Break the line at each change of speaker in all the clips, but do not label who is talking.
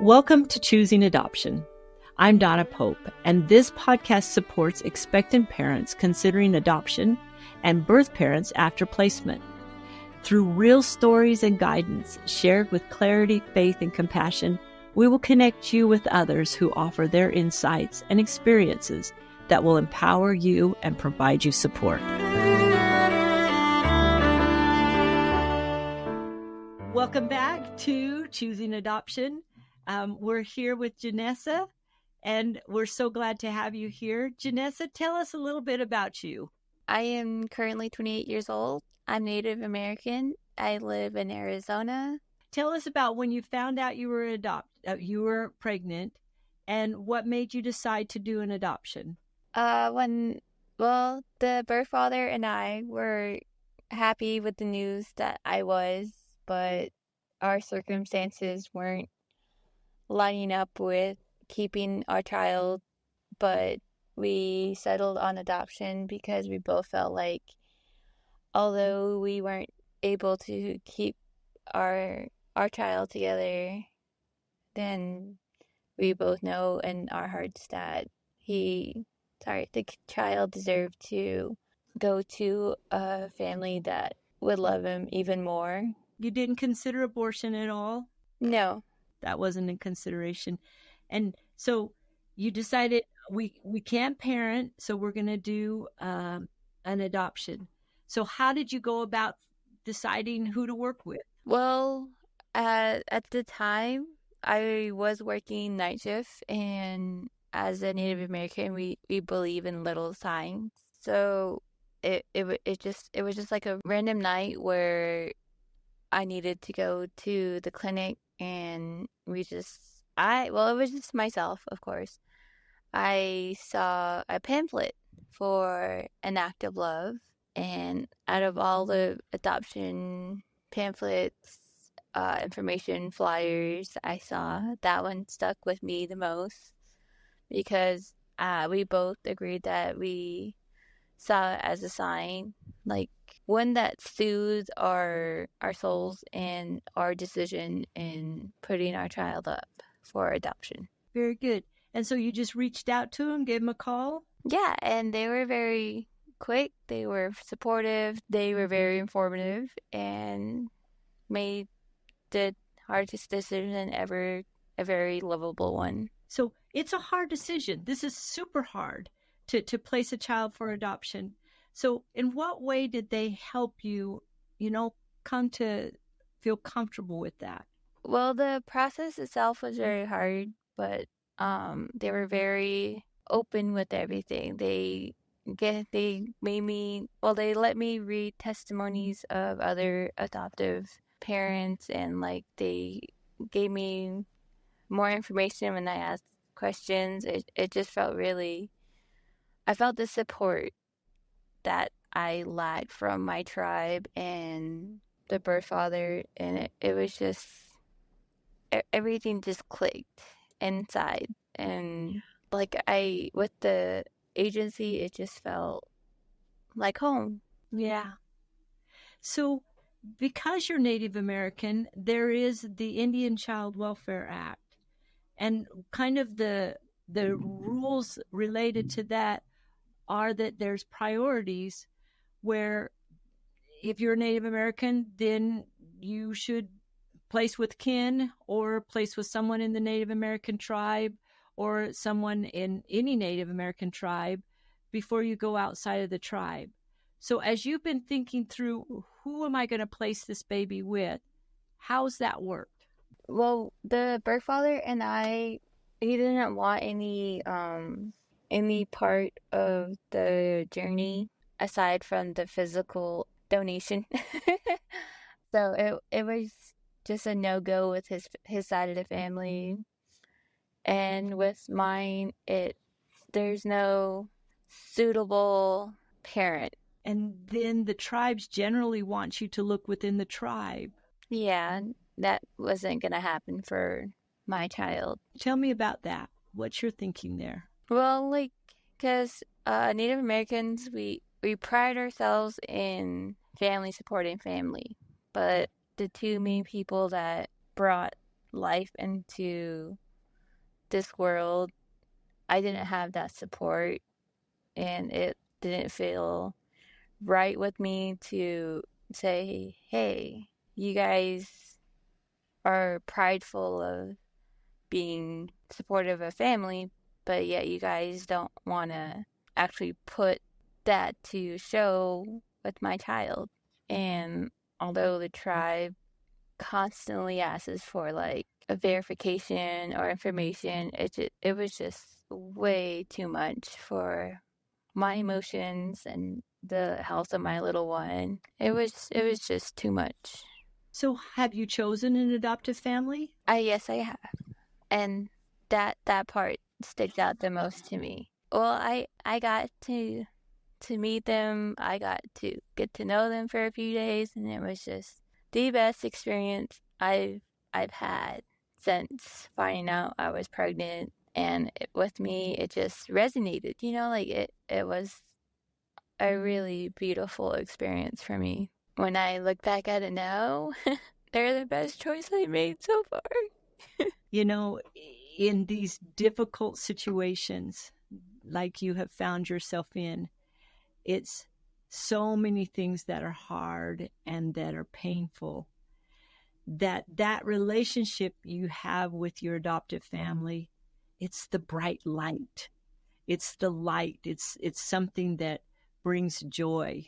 Welcome to Choosing Adoption. I'm Donna Pope, and this podcast supports expectant parents considering adoption and birth parents after placement. Through real stories and guidance shared with clarity, faith, and compassion, we will connect you with others who offer their insights and experiences that will empower you and provide you support. Welcome back to Choosing Adoption. We're here with Jonessa, and we're so glad to have you here. Jonessa, tell us a little bit about you.
I am currently 28 years old. I'm Native American. I live in Arizona.
Tell us about when you found out you were pregnant, and what made you decide to do an adoption.
The birth father and I were happy with the news that I was, but our circumstances weren't lining up with keeping our child, but we settled on adoption because we both felt like although we weren't able to keep our child together, then we both know in our hearts that the child deserved to go to a family that would love him even more.
You didn't consider abortion at all?
No.
That wasn't in consideration. And so you decided we can't parent, so we're going to do an adoption. So how did you go about deciding who to work with?
Well, at the time, I was working night shift, and as a Native American, we believe in little signs. So it was just like a random night where I needed to go to the clinic, and it was just myself, of course. I saw a pamphlet for an act of love, and out of all the adoption pamphlets, information flyers I saw, that one stuck with me the most because we both agreed that we saw it as a sign, like one that soothes our souls and our decision in putting our child up for adoption.
Very good. And so you just reached out to them, gave them a call?
Yeah, and they were very quick. They were supportive. They were very informative and made the hardest decision ever a very lovable one.
So it's a hard decision. This is super hard to place a child for adoption. So in what way did they help you, come to feel comfortable with that?
Well, the process itself was very hard, but they were very open with everything. They let me read testimonies of other adoptive parents, and like they gave me more information when I asked questions. It just felt I felt the support that I lacked from my tribe and the birth father, and it was just everything just clicked inside, and with the agency, it just felt like home.
Yeah. So because you're Native American, there is the Indian Child Welfare Act, and kind of the rules related to that are that there's priorities where if you're Native American, then you should place with kin or place with someone in the Native American tribe or someone in any Native American tribe before you go outside of the tribe. So as you've been thinking through, who am I going to place this baby with? How's that worked?
Well, the birth father and he didn't want any part of the journey aside from the physical donation. So it was just a no-go with his side of the family. And with mine, there's no suitable parent.
And then the tribes generally want you to look within the tribe.
Yeah, that wasn't going to happen for my child.
Tell me about that. What's your thinking there?
Well, because Native Americans, we pride ourselves in family supporting family. But the two main people that brought life into this world, I didn't have that support, and it didn't feel right with me to say, hey, you guys are prideful of being supportive of family, but yet you guys don't want to actually put that to show with my child. And although the tribe constantly asks for like a verification or information, it was just way too much for my emotions and the health of my little one. It was just too much.
So, have you chosen an adoptive family?
I Yes, I have, and that part sticks out the most to me. Well, I got to meet them. I got to get to know them for a few days, and it was just the best experience I've had since finding out I was pregnant. And with me, it just resonated. Like it was a really beautiful experience for me. When I look back at it now, they're the best choice I made so far.
You know, in these difficult situations like you have found yourself in, it's so many things that are hard and that are painful, that relationship you have with your adoptive family, it's the bright light. It's the light. It's something that brings joy.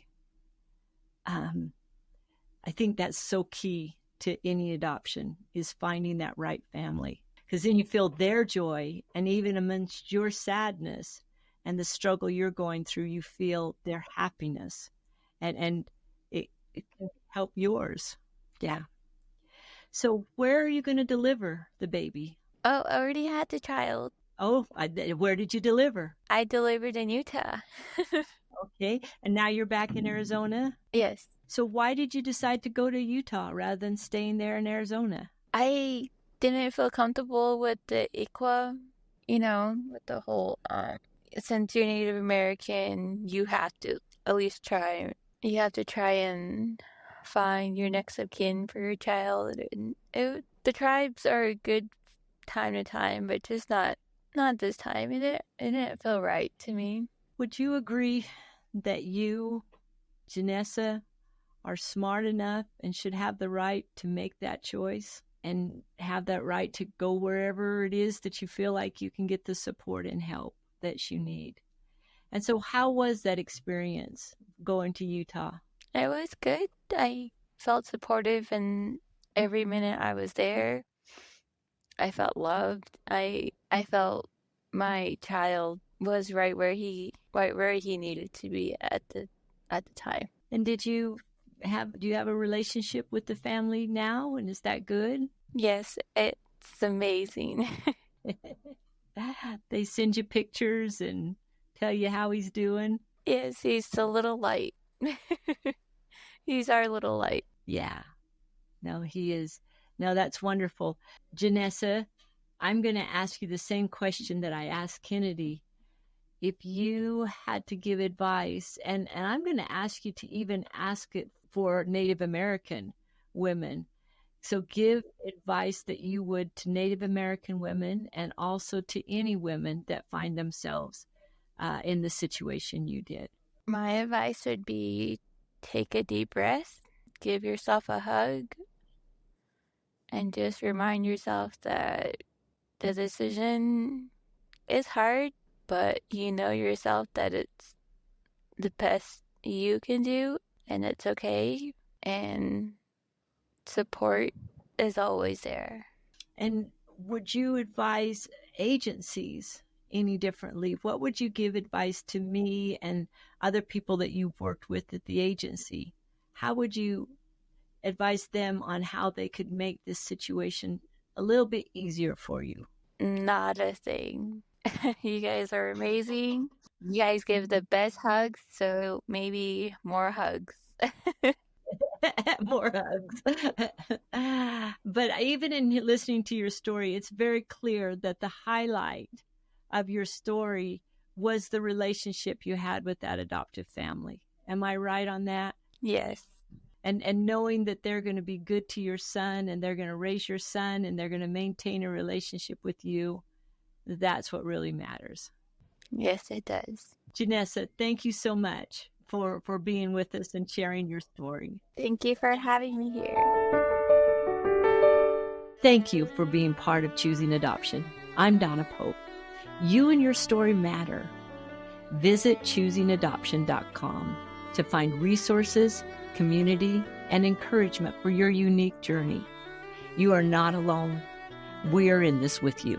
I think that's so key to any adoption, is finding that right family, because then you feel their joy, and even amidst your sadness and the struggle you're going through, you feel their happiness, and it can help yours. Yeah. So where are you going to deliver the baby?
Oh, I already had the child.
Oh, where did you deliver?
I delivered in Utah.
Okay. And now you're back in Arizona?
Yes.
So why did you decide to go to Utah rather than staying there in Arizona?
I didn't feel comfortable with the ICWA, with the whole, since you're Native American, you have to at least try. You have to try and find your next of kin for your child. And the tribes are good time to time, but just not this time. It didn't feel right to me.
Would you agree that you, Jonessa, are smart enough and should have the right to make that choice and have that right to go wherever it is that you feel like you can get the support and help that you need? And so, how was that experience going to Utah?
It was good. I felt supportive, and every minute I was there, I felt loved. I felt my child was right where he needed to be at the time.
And do you have a relationship with the family now? And is that good?
Yes, it's amazing.
They send you pictures and tell you how he's doing.
Yes, he's the little light. He's our little light.
Yeah. No, he is. No, that's wonderful. Jonessa, I'm going to ask you the same question that I asked Kennedy. If you had to give advice, and I'm going to ask you to even ask it for Native American women. So give advice that you would to Native American women and also to any women that find themselves in the situation you did.
My advice would be take a deep breath, give yourself a hug, and just remind yourself that the decision is hard, but you know yourself that it's the best you can do, and it's okay. And support is always there.
And would you advise agencies any differently? What would you give advice to me and other people that you've worked with at the agency? How would you advise them on how they could make this situation a little bit easier for you?
Not a thing. You guys are amazing. You guys give the best hugs, so maybe more hugs.
More hugs. But even in listening to your story, it's very clear that the highlight of your story was the relationship you had with that adoptive family. Am I right on that?
Yes.
and knowing that they're going to be good to your son and they're going to raise your son and they're going to maintain a relationship with you, that's what really matters.
Yes, it does.
Jonessa, thank you so much for being with us and sharing your story.
Thank you for having me here.
Thank you for being part of Choosing Adoption. I'm Donna Pope. You and your story matter. Visit choosingadoption.com to find resources, community, and encouragement for your unique journey. You are not alone. We are in this with you.